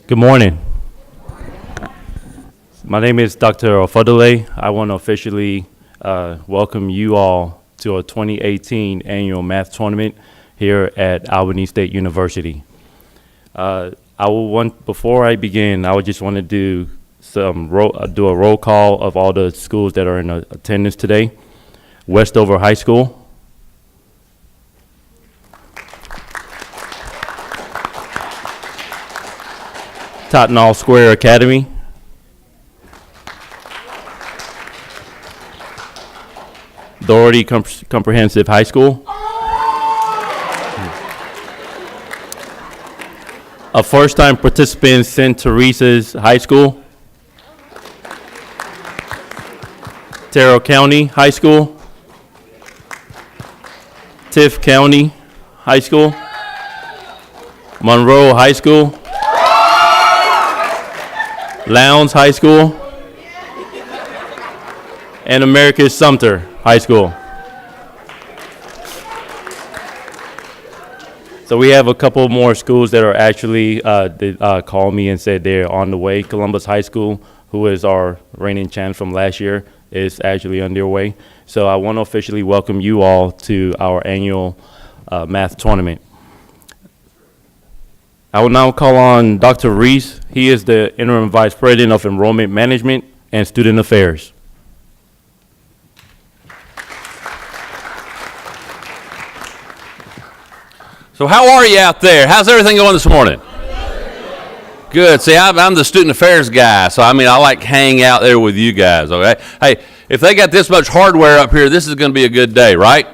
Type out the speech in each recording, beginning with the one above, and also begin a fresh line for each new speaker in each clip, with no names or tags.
Good morning. My name is Dr. Ofadule. I want to officially welcome you all to our 2018 annual math tournament here at Albany State University. Before I begin, I would just want to do do a roll call of all the schools that are in attendance today. Westover High School. Tottenham Square Academy. Doherty Comprehensive High School. A first-time participant, St. Teresa's High School. Terrell County High School. Tift County High School. Monroe High School. Lowndes High School. And Americus Sumter High School. So we have a couple more schools that are actually called me and said they're on the way. Columbus High School, who is our reigning champs from last year, is actually on their way. So I want to officially welcome you all to our annual math tournament. I will now call on Dr. Reece. He is the Interim Vice President of Enrollment Management and Student Affairs.
So how are you out there? How's everything going this morning? Good. See, I'm the student affairs guy, so I like hanging out there with you guys, okay? Hey, if they got this much hardware up here, this is going to be a good day, right?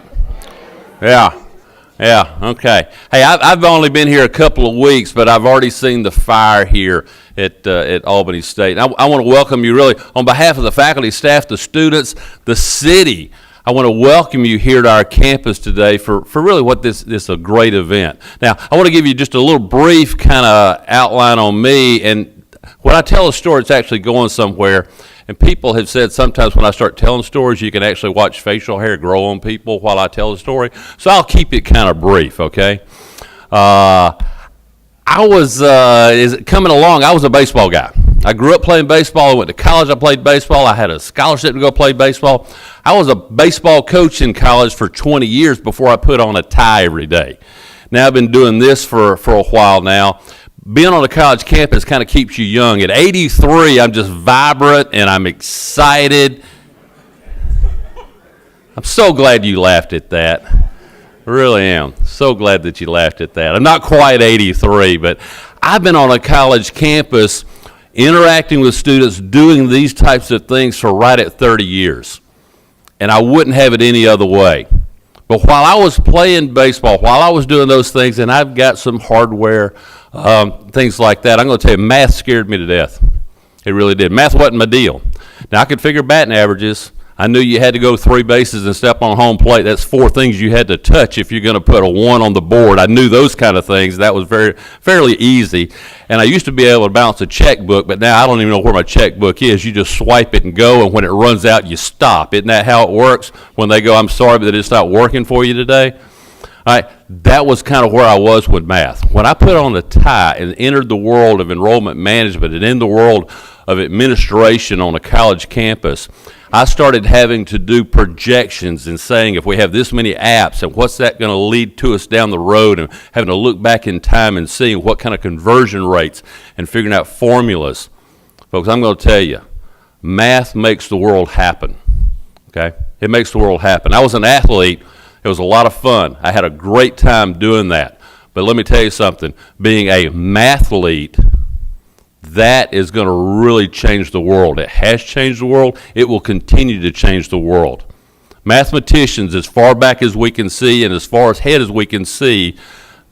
Yeah, okay. Hey, I've only been here a couple of weeks, but I've already seen the fire here at Albany State. And I want to welcome you really on behalf of the faculty, staff, the students, the city. I want to welcome you here to our campus today for really what this is a great event. Now, I want to give you just a little brief kind of outline on me, and when I tell a story, it's actually going somewhere, and people have said sometimes when I start telling stories, you can actually watch facial hair grow on people while I tell the story, so I'll keep it kind of brief, okay? I was a baseball guy. I grew up playing baseball. I went to college. I played baseball. I had a scholarship to go play baseball. I was a baseball coach in college for 20 years before I put on a tie every day. Now I've been doing this for a while now. Being on a college campus kind of keeps you young. At 83, I'm just vibrant and I'm excited. I'm so glad you laughed at that. I really am. So glad that you laughed at that. I'm not quite 83, but I've been on a college campus interacting with students, doing these types of things for right at 30 years. And I wouldn't have it any other way. But while I was playing baseball, while I was doing those things, and I've got some hardware, things like that, I'm going to tell you, math scared me to death. It really did. Math wasn't my deal. Now, I could figure batting averages. I knew you had to go 3 bases and step on home plate. That's 4 things you had to touch if you're going to put a 1 on the board. I knew those kind of things. That was fairly easy. And I used to be able to bounce a checkbook, but now I don't even know where my checkbook is. You just swipe it and go, and when it runs out, you stop. Isn't that how it works? When they go, I'm sorry, but it's not working for you today? All right, that was kind of where I was with math. When I put on a tie and entered the world of enrollment management and in the world of administration on a college campus, I started having to do projections and saying if we have this many apps and what's that going to lead to us down the road, and having to look back in time and seeing what kind of conversion rates and figuring out formulas. Folks, I'm going to tell you, math makes the world happen, okay? It makes the world happen. I was an athlete. It was a lot of fun. I had a great time doing that. But let me tell you something, being a mathlete, that is going to really change the world. It has changed the world. It will continue to change the world. Mathematicians, as far back as we can see and as far ahead as we can see,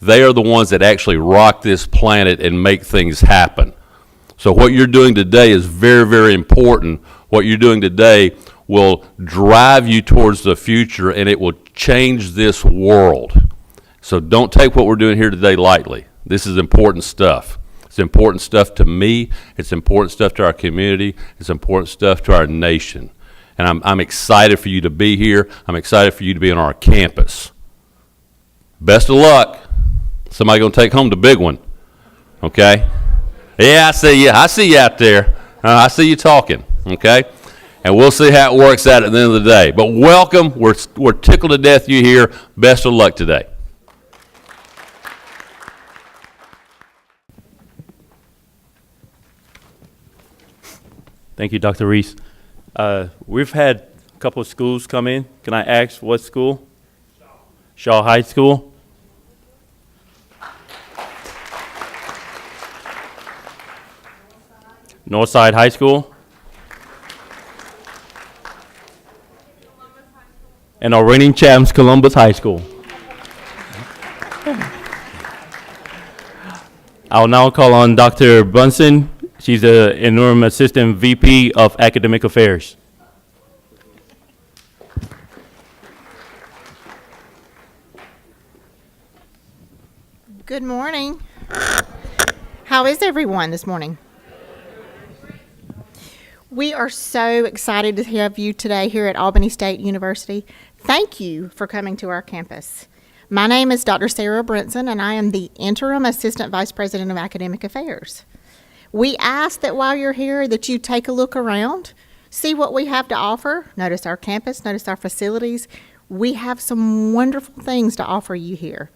they are the ones that actually rock this planet and make things happen. So what you're doing today is very, very important. What you're doing today will drive you towards the future, and it will change this world. So don't take what we're doing here today lightly. This is important stuff. It's important stuff to me. It's important stuff to our community. It's important stuff to our nation. And I'm excited for you to be here. I'm excited for you to be on our campus. Best of luck. Somebody going to take home the big one, okay? Yeah, I see you. I see you out there. I see you talking, okay? And we'll see how it works out at the end of the day. But welcome. We're tickled to death you're here. Best of luck today.
Thank you, Dr. Reece. We've had a couple of schools come in. Can I ask what school? Shaw High School. Northside High School. And our reigning champs, Columbus High School. I'll now call on Dr. Bunsen. She's the interim assistant VP of Academic Affairs.
Good morning. How is everyone this morning? We are so excited to have you today here at Albany State University. Thank you for coming to our campus. My name is Dr. Sarah Brinson, and I am the interim assistant vice president of academic affairs. We ask that while you're here that you take a look around, see what we have to offer. Notice our campus, notice our facilities. We have some wonderful things to offer you here.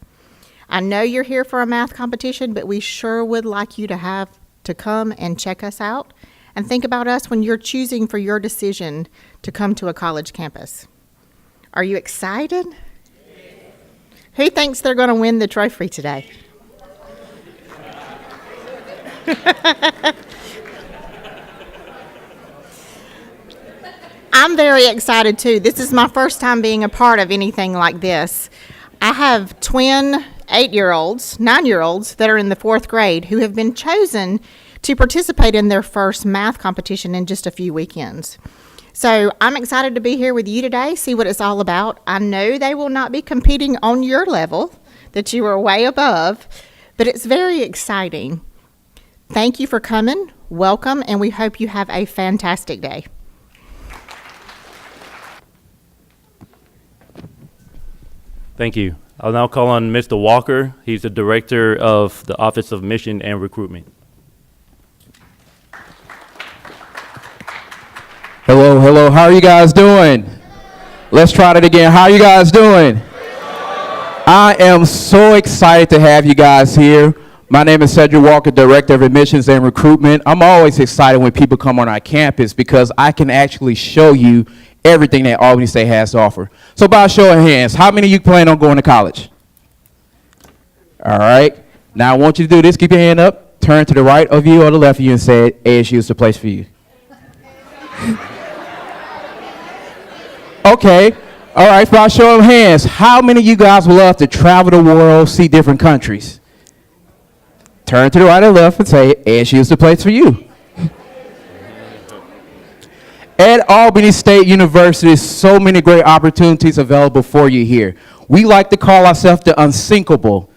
I know you're here for a math competition, but we sure would like you to come and check us out and think about us when you're choosing for your decision to come to a college campus. Are you excited? Who thinks they're going to win the trophy today? I'm very excited too. This is my first time being a part of anything like this. I have twin 8-year-olds, 9-year-olds that are in the 4th grade who have been chosen to participate in their first math competition in just a few weekends. So I'm excited to be here with you today, see what it's all about. I know they will not be competing on your level, that you are way above, but it's very exciting. Thank you for coming, welcome, and we hope you have a fantastic day.
Thank you. I'll now call on Mr. Walker. He's the director of the Office of Mission and Recruitment.
Hello, hello. How are you guys doing? Let's try it again. How are you guys doing? I am so excited to have you guys here. My name is Cedric Walker, Director of Admissions and Recruitment. I'm always excited when people come on our campus because I can actually show you everything that Albany State has to offer. So by a show of hands, how many of you plan on going to college? All right. Now I want you to do this. Keep your hand up. Turn to the right of you or the left of you and say, ASU is the place for you. Okay. All right. By a show of hands, how many of you guys would love to travel the world, see different countries? Turn to the right or left and say, ASU is the place for you. At Albany State University, so many great opportunities available for you here. We like to call ourselves the unsinkable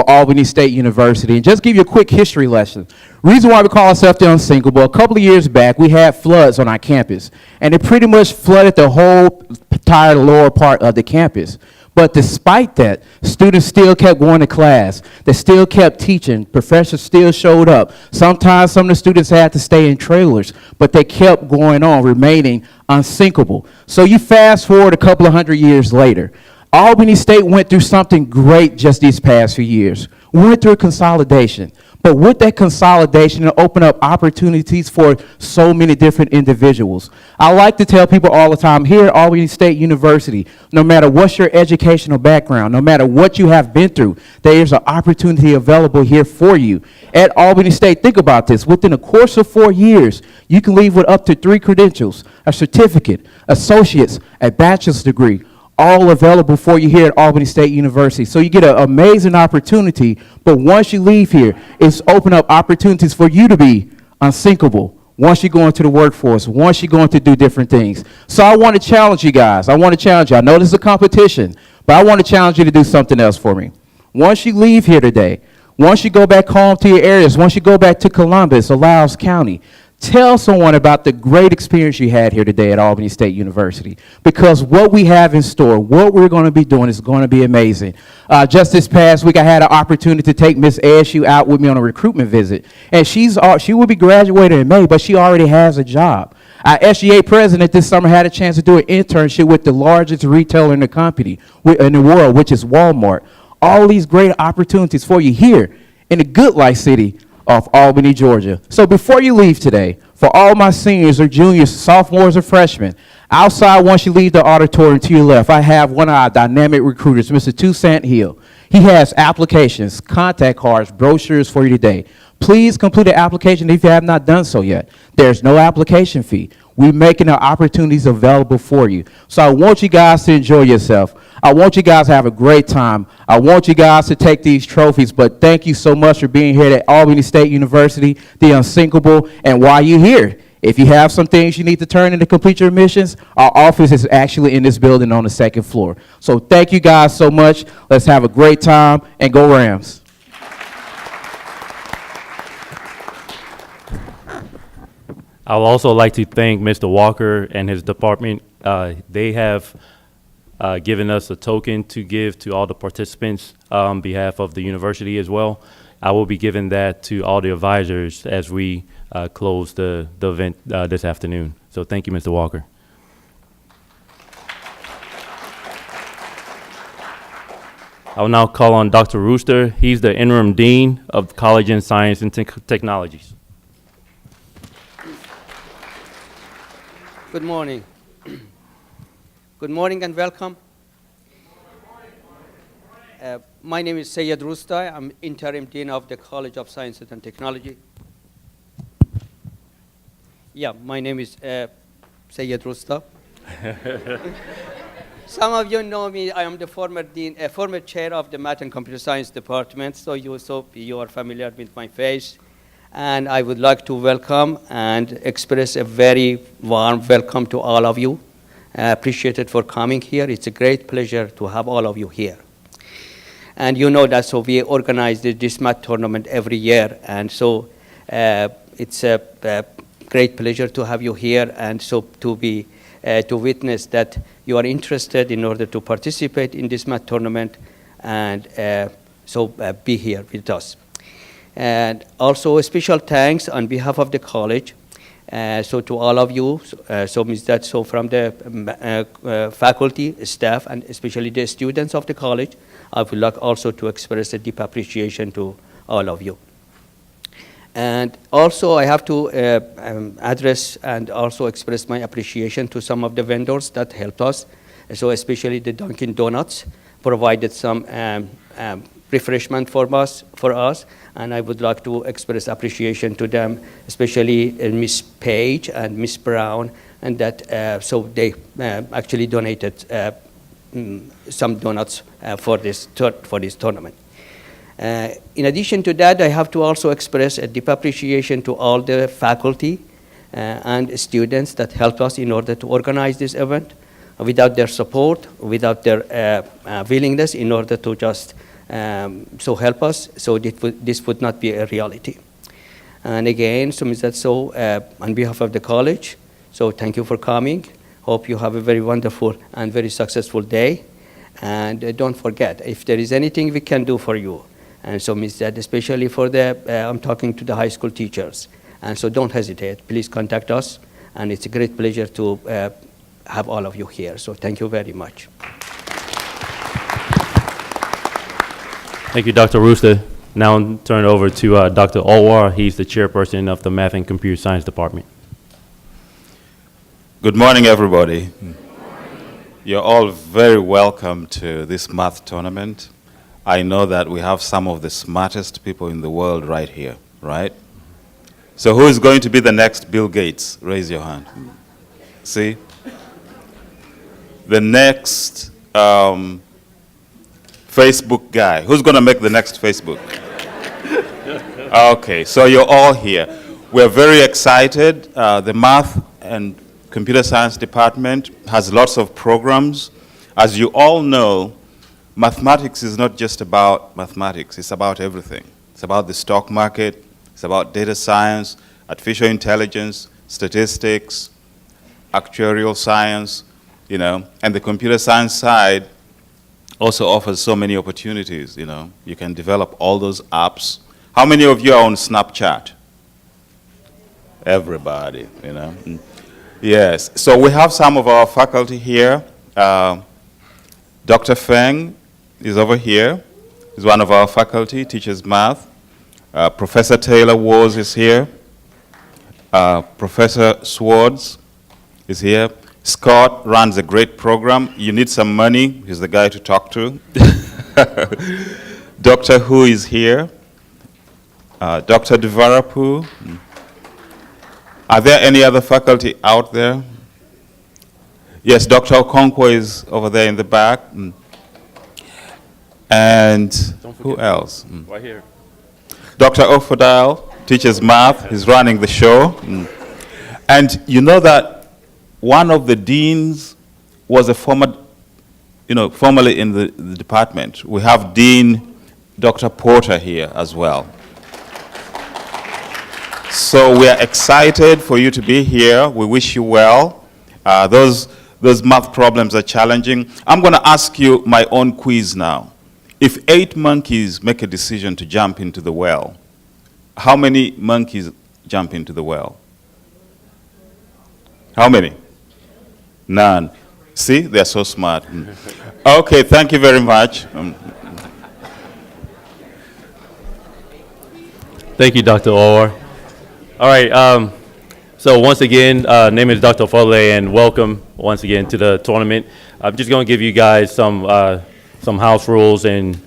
Albany State University. And just give you a quick history lesson. Reason why we call ourselves the unsinkable, a couple of years back, we had floods on our campus. And it pretty much flooded the whole entire lower part of the campus. But despite that, students still kept going to class. They still kept teaching. Professors still showed up. Sometimes some of the students had to stay in trailers, but they kept going on, remaining unsinkable. So you fast forward a couple of 100 years later. Albany State went through something great just these past few years. We went through a consolidation. But with that consolidation, it opened up opportunities for so many different individuals. I like to tell people all the time, here at Albany State University, no matter what's your educational background, no matter what you have been through, there's an opportunity available here for you. At Albany State, think about this. Within a course of 4 years, you can leave with up to 3 credentials, a certificate, associates, a bachelor's degree, all available for you here at Albany State University. So you get an amazing opportunity, but once you leave here, it's open up opportunities for you to be unsinkable once you go into the workforce, once you go into do different things. So I want to challenge you guys. I want to challenge you. I know this is a competition, but I want to challenge you to do something else for me. Once you leave here today, once you go back home to your areas, once you go back to Columbus or Loudoun County, Tell someone about the great experience you had here today at Albany State University, because what we have in store, what we're going to be doing is going to be amazing. Just this past week, I had an opportunity to take Miss ASU out with me on a recruitment visit, and she will be graduating in May, but she already has a job. Our SGA president this summer had a chance to do an internship with the largest retailer in the world, which is Walmart. All these great opportunities for you here in the good life city of Albany, Georgia. So before you leave today, for all my seniors or juniors, sophomores or freshmen, outside once you leave the auditorium to your left, I have one of our dynamic recruiters, Mr. Toussaint Hill. He has applications, contact cards, brochures for you today. Please complete the application if you have not done so yet. There's no application fee. We're making the opportunities available for you. So I want you guys to enjoy yourself. I want you guys to have a great time. I want you guys to take these trophies, but thank you so much for being here at Albany State University, the unsinkable, and while you're here, if you have some things you need to turn in to complete your missions, our office is actually in this building on the second floor. So thank you guys so much. Let's have a great time, and go Rams.
I would also like to thank Mr. Walker and his department. They have given us a token to give to all the participants on behalf of the university as well. I will be giving that to all the advisors as we close the event this afternoon. So thank you, Mr. Walker. I will now call on Dr. Rooster. He's the interim dean of College in Science and Technologies.
Good morning. Good morning and welcome. My name is Syed Rooster. I'm interim dean of the College of Sciences and Technology. Yeah, my name is Syed Rooster. Some of you know me. I am the former dean, former chair of the Math and Computer Science department. So you are familiar with my face. And I would like to welcome and express a very warm welcome to all of you. I appreciate it for coming here. It's a great pleasure to have all of you here. And you know that so we organize this math tournament every year. And so it's a great pleasure to have you here and so to witness that you are interested in order to participate in this math tournament and be here with us. And also a special thanks on behalf of the college, to all of you, from the faculty, staff, and especially the students of the college. I would like also to express a deep appreciation to all of you. And also I have to address and also express my appreciation to some of the vendors that helped us. So especially the Dunkin' Donuts provided some refreshment for us, and I would like to express appreciation to them, especially Miss Page and Miss Brown, and that so they actually donated some donuts for this tournament. In addition to that, I have to also express a deep appreciation to all the faculty and students that helped us in order to organize this event. Without their support, without their willingness in order to just help us, so this would not be a reality. And again, on behalf of the college, so thank you for coming. Hope you have a very wonderful and very successful day. And don't forget, if there is anything we can do for you, and so especially for I'm talking to the high school teachers, and so don't hesitate, please contact us, and it's a great pleasure to have all of you here. So thank you very much.
Thank you, Dr. Rooster. Now I'll turn it over to Dr. Alwar. He's the chairperson of the Math and Computer Science Department.
Good morning, everybody. You're all very welcome to this math tournament. I know that we have some of the smartest people in the world right here, right? So who is going to be the next Bill Gates? Raise your hand. See? The next Facebook guy. Who's going to make the next Facebook? Okay, so you're all here. We're very excited. The Math and Computer Science Department has lots of programs. As you all know, mathematics is not just about mathematics. It's about everything. It's about the stock market. It's about data science. artificial intelligence, statistics, actuarial science, you know, and the computer science side also offers so many opportunities, you know. You can develop all those apps. How many of you are on Snapchat? Everybody, you know. Yes, so we have some of our faculty here. Dr. Feng is over here. He's one of our faculty, teaches math. Professor Taylor Wars is here. Professor Swords is here. Scott runs a great program. You need some money, he's the guy to talk to. Dr. Hu is here. Dr. Devarapu. Are there any other faculty out there? Yes, Dr. Okonkwo is over there in the back. And who else?
Right here.
Dr. Ofodile teaches math. He's running the show. And you know that one of the deans was a former, you know, formerly in the department. We have Dean Dr. Porter here as well. So we are excited for you to be here. We wish you well. Those math problems are challenging. I'm going to ask you my own quiz now. If 8 monkeys make a decision to jump into the well, how many monkeys jump into the well? How many? None. See, they're so smart. Okay, thank you very much.
Thank you, Dr. Orr. All right, so once again, name is Dr. Farley, and welcome once again to the tournament. I'm just going to give you guys some house rules and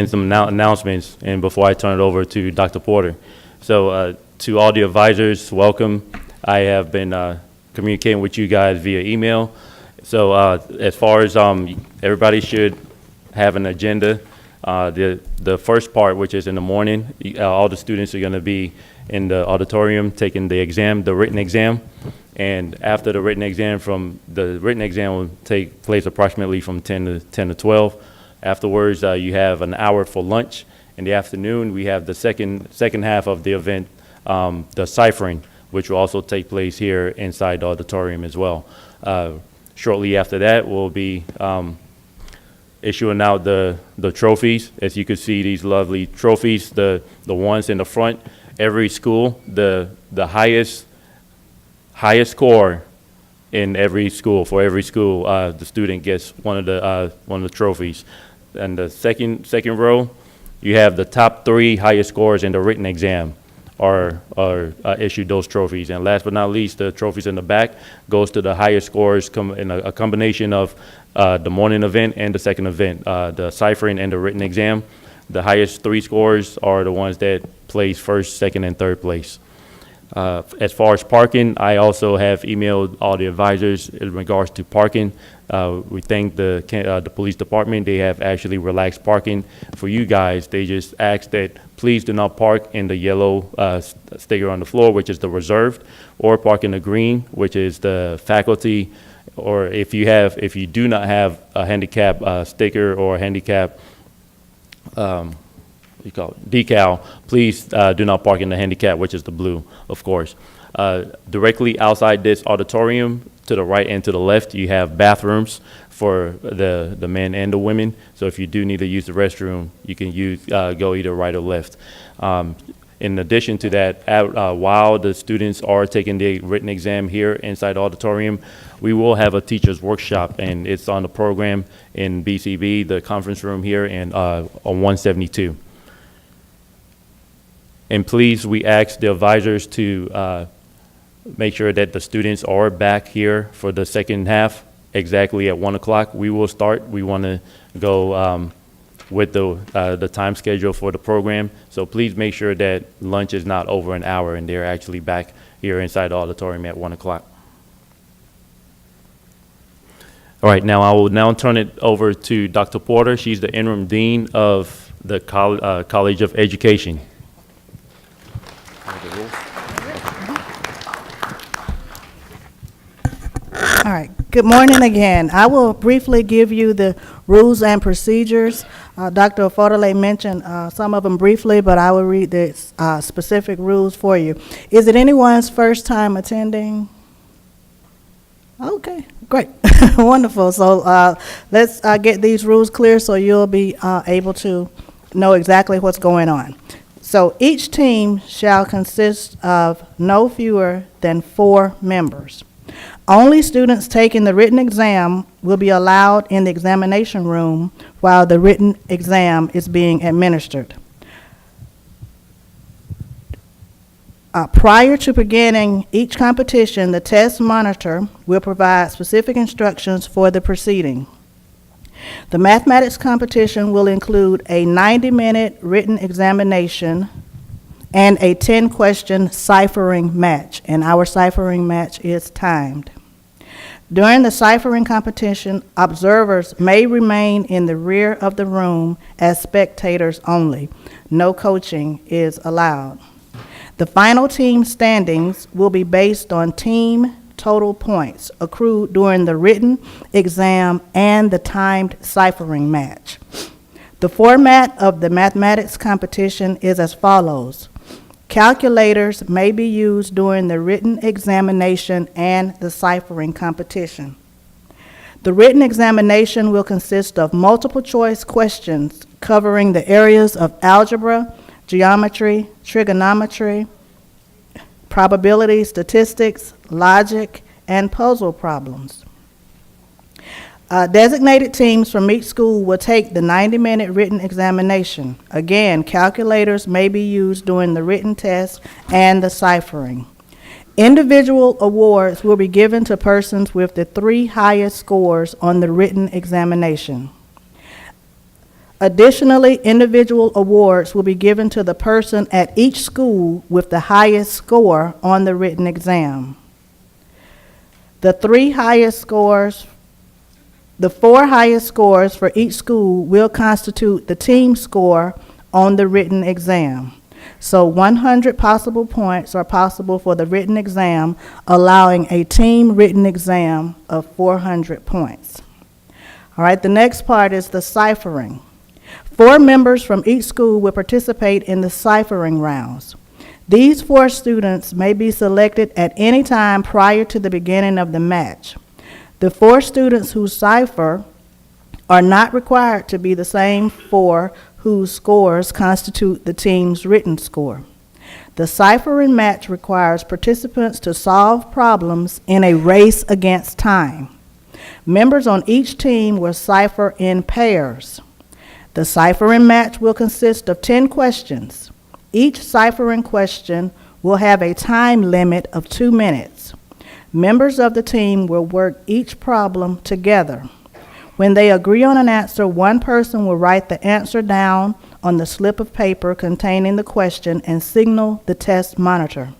some announcements, and before I turn it over to Dr. Porter. So to all the advisors, welcome. I have been communicating with you guys via email. So as far as everybody should have an agenda. The first part, which is in the morning, all the students are going to be in the auditorium taking the exam, the written exam. And after the written exam, will take place approximately from 10 to 12. Afterwards, you have an hour for lunch. In the afternoon, we have the second half of the event, the ciphering, which will also take place here inside the auditorium as well. Shortly after that, we'll be issuing out the trophies. As you can see, these lovely trophies, the ones in the front. Every school, the highest score in every school, for every school, the student gets one of the trophies. And the second row, you have the top 3 highest scores in the written exam are issued those trophies. And last but not least, the trophies in the back goes to the highest scores in a combination of the morning event and the second event, the ciphering and the written exam. The highest 3 scores are the ones that place first, second, and third place. As far as parking, I also have emailed all the advisors in regards to parking. We thank the police department. They have actually relaxed parking for you guys. They just ask that please do not park in the yellow sticker on the floor, which is the reserved, or park in the green, which is the faculty. Or if you do not have a handicap sticker or a handicap decal, please do not park in the handicap, which is the blue, of course. Directly outside this auditorium, to the right and to the left, you have bathrooms for the men and the women. So if you do need to use the restroom, you can go either right or left. In addition to that, while the students are taking the written exam here inside the auditorium, we will have a teacher's workshop, and it's on the program in BCB, the conference room here, and on 172. And please, we ask the advisors to make sure that the students are back here for the second half exactly at 1 o'clock. We will start. We want to go with the time schedule for the program. So please make sure that lunch is not over an hour and they're actually back here inside the auditorium at 1 o'clock. All right, now I will now turn it over to Dr. Porter. She's the interim dean of the College of Education.
All right. Good morning again. I will briefly give you the rules and procedures. Dr. Farley mentioned some of them briefly, but I will read the specific rules for you. Is it anyone's first time attending? Okay, great. Wonderful. So let's get these rules clear so you'll be able to know exactly what's going on. So each team shall consist of no fewer than 4 members. Only students taking the written exam will be allowed in the examination room while the written exam is being administered. Prior to beginning each competition, the test monitor will provide specific instructions for the proceeding. The mathematics competition will include a 90-minute written examination and a 10-question ciphering match, and our ciphering match is timed. During the ciphering competition, observers may remain in the rear of the room as spectators only. No coaching is allowed. The final team standings will be based on team total points accrued during the written exam and the timed ciphering match. The format of the mathematics competition is as follows. Calculators may be used during the written examination and the ciphering competition. The written examination will consist of multiple choice questions covering the areas of algebra, geometry, trigonometry, probability, statistics, logic, and puzzle problems. Designated teams from each school will take the 90-minute written examination. Again, calculators may be used during the written test and the ciphering. Individual awards will be given to persons with the 3 highest scores on the written examination. Additionally, individual awards will be given to the person at each school with the highest score on the written exam. The 4 highest scores for each school will constitute the team score on the written exam. So 100 possible points are possible for the written exam, allowing a team written exam of 400 points. All right, the next part is the ciphering. 4 members from each school will participate in the ciphering rounds. These 4 students may be selected at any time prior to the beginning of the match. The 4 students who cipher are not required to be the same 4 whose scores constitute the team's written score. The ciphering match requires participants to solve problems in a race against time. Members on each team will cipher in pairs. The ciphering match will consist of 10 questions. Each ciphering question will have a time limit of 2 minutes. Members of the team will work each problem together. When they agree on an answer, one person will write the answer down on the slip of paper containing the question and signal the test monitor.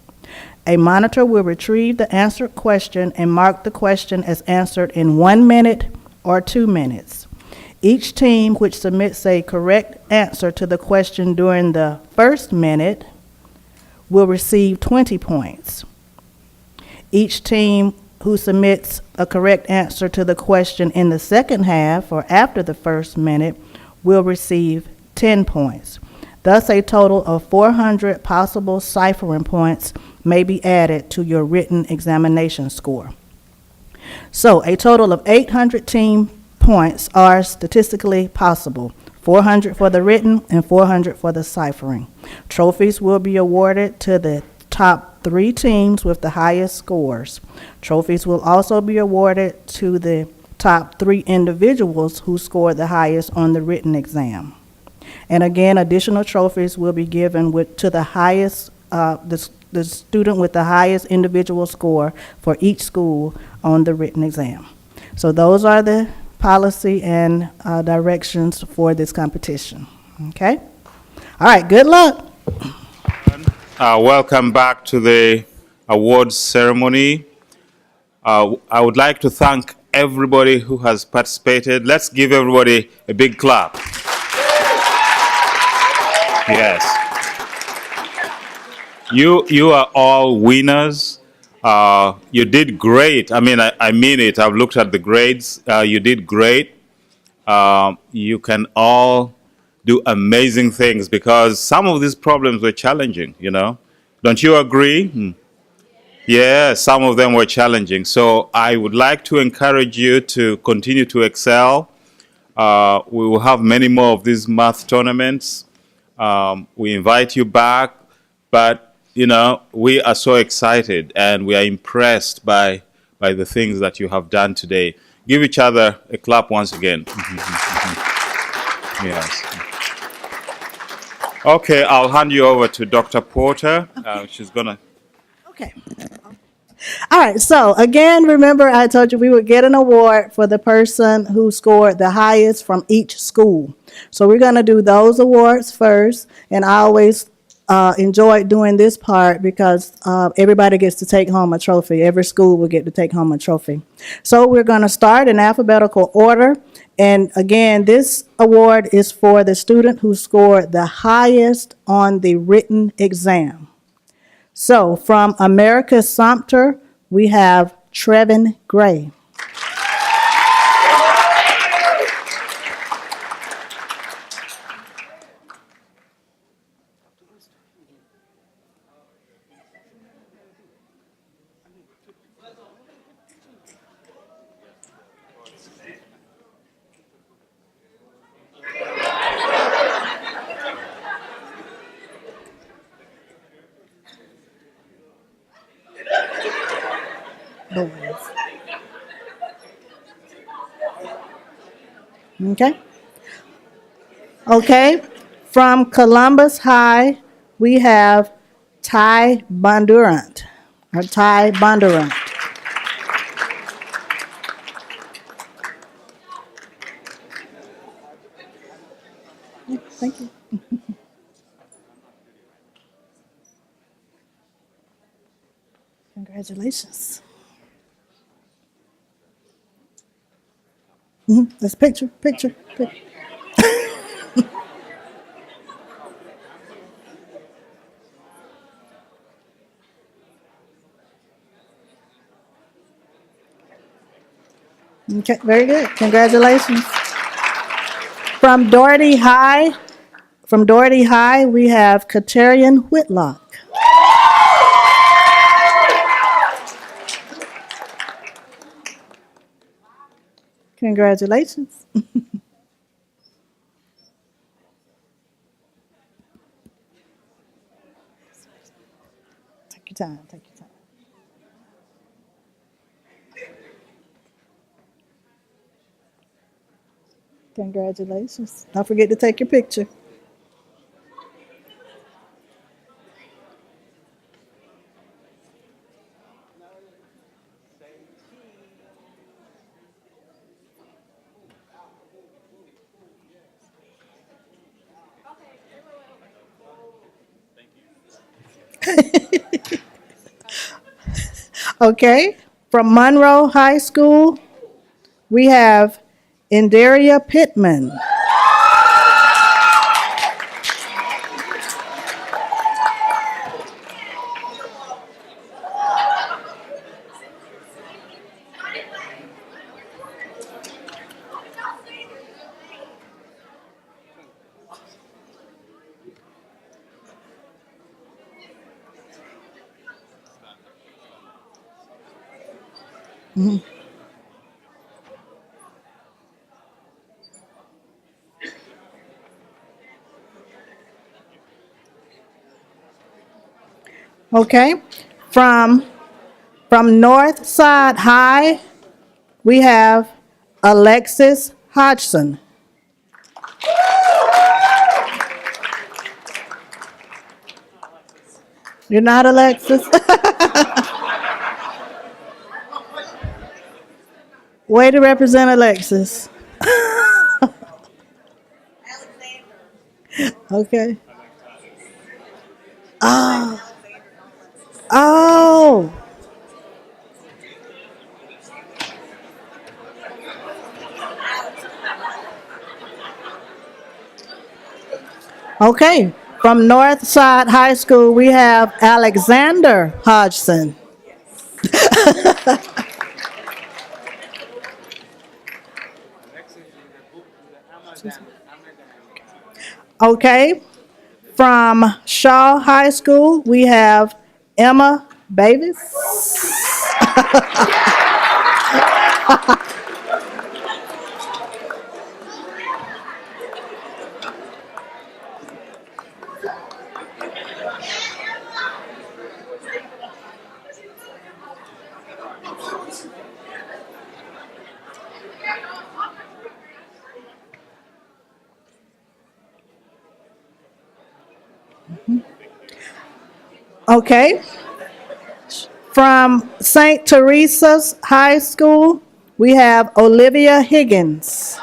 A monitor will retrieve the answered question and mark the question as answered in 1 minute or 2 minutes. Each team which submits a correct answer to the question during the first minute will receive 20 points. Each team who submits a correct answer to the question in the second half or after the first minute will receive 10 points. Thus, a total of 400 possible ciphering points may be added to your written examination score. So, a total of 800 team points are statistically possible, 400 for the written and 400 for the ciphering. Trophies will be awarded to the top 3 teams with the highest scores. Trophies will also be awarded to the top 3 individuals who scored the highest on the written exam. And again, additional trophies will be given to the highest, the student with the highest individual score for each school on the written exam. So those are the policy and directions for this competition. Okay? All right, good luck.
Welcome back to the awards ceremony. I would like to thank everybody who has participated. Let's give everybody a big clap. Yes. You are all winners. You did great. I mean, I mean it. I've looked at the grades. You did great. You can all do amazing things because some of these problems were challenging, you know. Don't you agree? Yeah, some of them were challenging. So I would like to encourage you to continue to excel. We will have many more of these math tournaments. We invite you back, but you know, we are so excited and we are impressed by the things that you have done today. Give each other a clap once again. Yes. Okay, I'll hand you over to Dr. Porter. She's gonna.
Okay. All right, so again, remember I told you we would get an award for the person who scored the highest from each school. So we're going to do those awards first, and I always enjoyed doing this part because everybody gets to take home a trophy. Every school will get to take home a trophy. So we're going to start in alphabetical order, and again, this award is for the student who scored the highest on the written exam. So from America Sumter, we have Trevin Gray. Okay. Okay. From Columbus High, we have Ty Bondurant. Or Ty Bondurant. Thank you. Congratulations. This picture. Okay, very good. Congratulations. From Doherty High, we have Katarian Whitlock. Congratulations. Take your time. Congratulations. Don't forget to take your picture. Okay, from Monroe High School, we have Indaria Pittman. Okay, from North Side High, we have Alexis Hodgson. You're not Alexis? Way to represent Alexis. Okay. Oh. Okay. From Northside High School, we have Alexander Hodgson. Okay. From Shaw High School, we have Emma Bavis. Okay. From St. Teresa's High School, we have Olivia Higgins.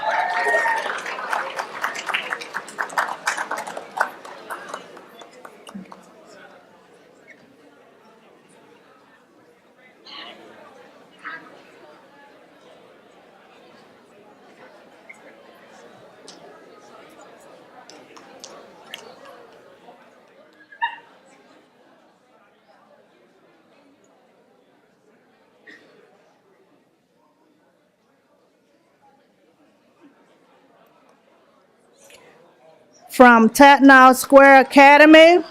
From Tatnall Square Academy,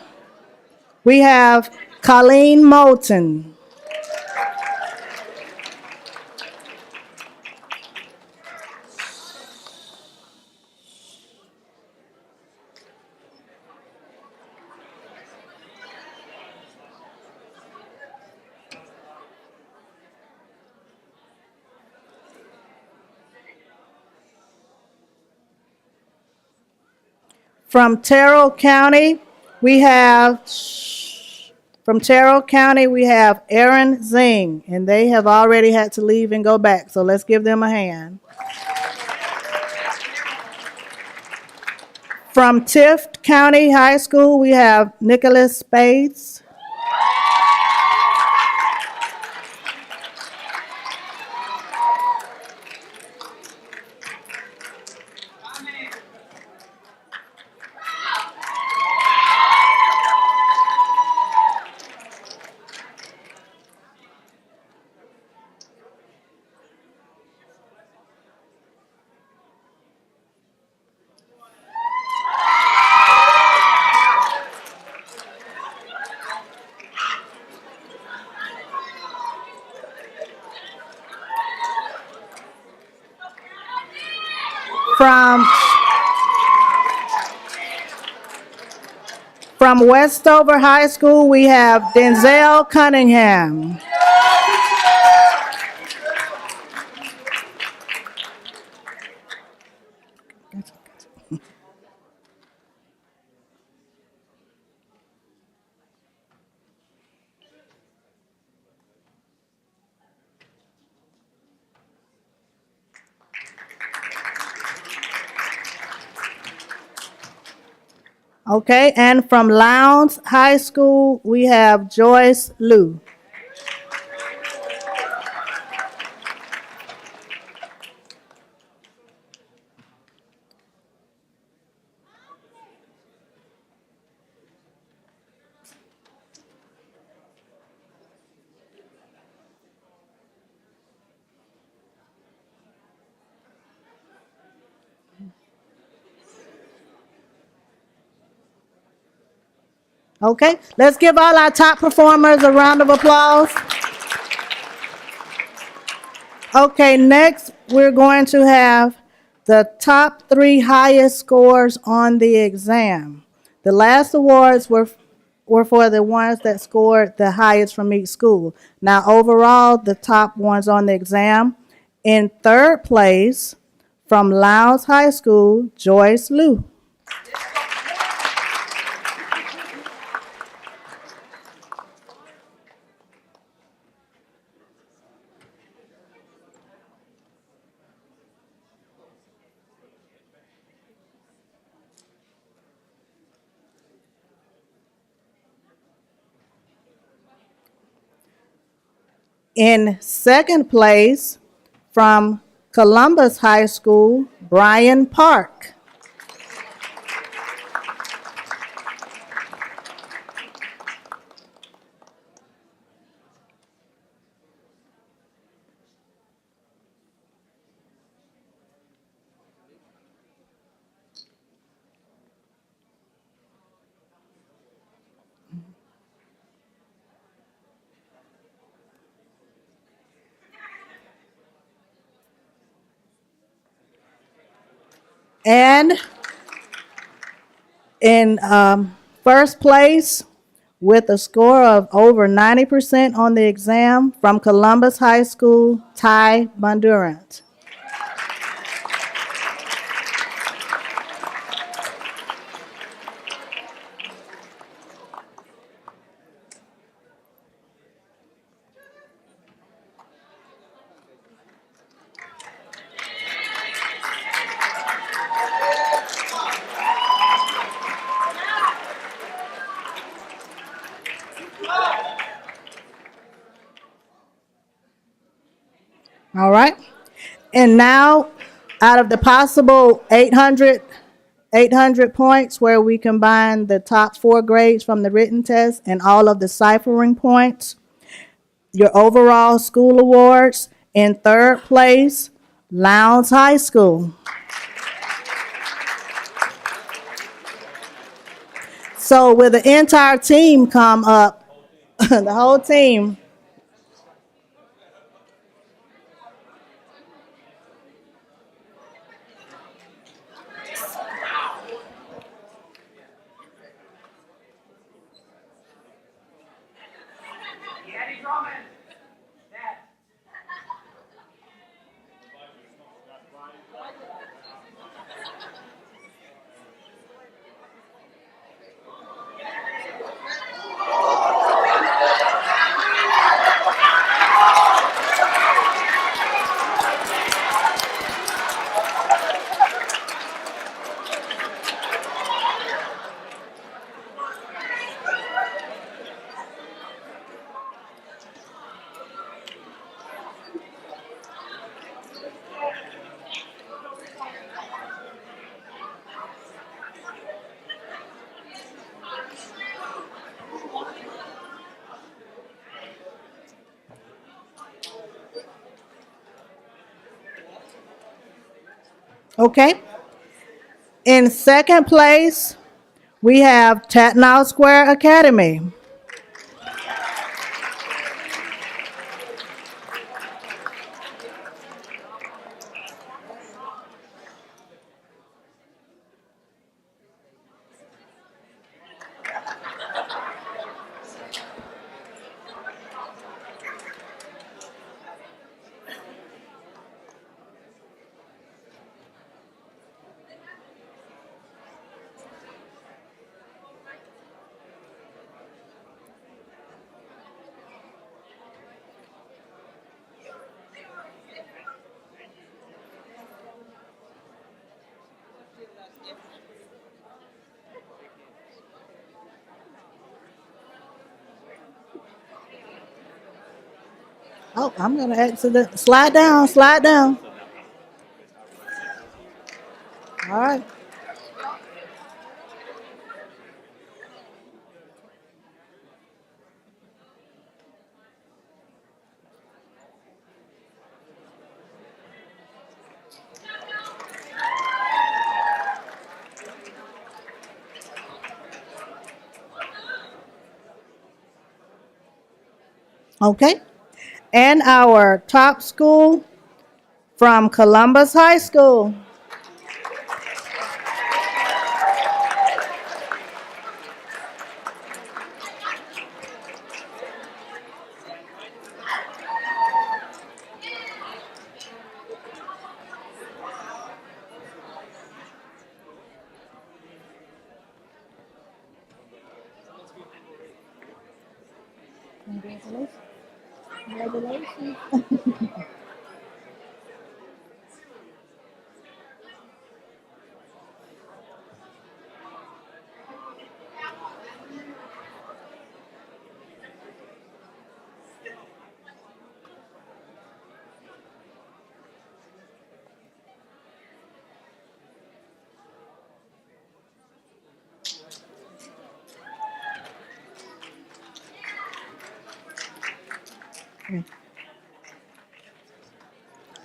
we have Colleen Moulton. From Terrell County, we have Aaron Zing, and they have already had to leave and go back, so let's give them a hand. From Tift County High School, we have Nicholas Spades. From Westover High School, we have Denzel Cunningham. Okay, and from Lowndes High School, we have Joyce Liu. Okay, let's give all our top performers a round of applause. Okay, next we're going to have the top 3 highest scores on the exam. The last awards were for the ones that scored the highest from each school. Now overall, the top ones on the exam. In third place, from Lowndes High School, Joyce Liu. In second place, from Columbus High School, Brian Park. And in first place, with a score of over 90% on the exam, from Columbus High School, Ty Bondurant. All right. And now, out of the possible 800 points where we combine the top 4 grades from the written test and all of the ciphering points, your overall school awards, in third place, Lowndes High School. So will the entire team come up, the whole team? Okay. In second place, we have Tatnall Square Academy. Oh, I'm going to exit. Slide down, slide down. All right. Okay. And our top school from Columbus High School. Congratulations. Congratulations.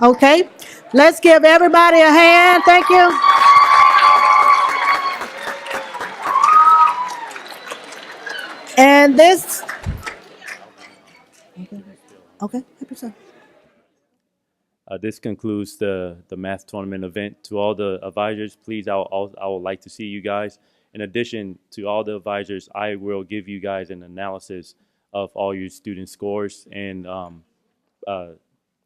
Okay, let's give everybody a hand. Thank you. And this, okay, help yourself.
This concludes the math tournament event. To all the advisors, please, I would like to see you guys. In addition to all the advisors, I will give you guys an analysis of all your student scores and the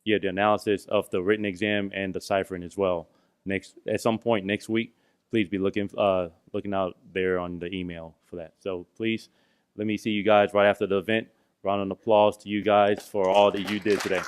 analysis of the written exam and the ciphering as well. At some point next week, please be looking out there on the email for that. So please, let me see you guys right after the event. Round of applause to you guys for all that you did today.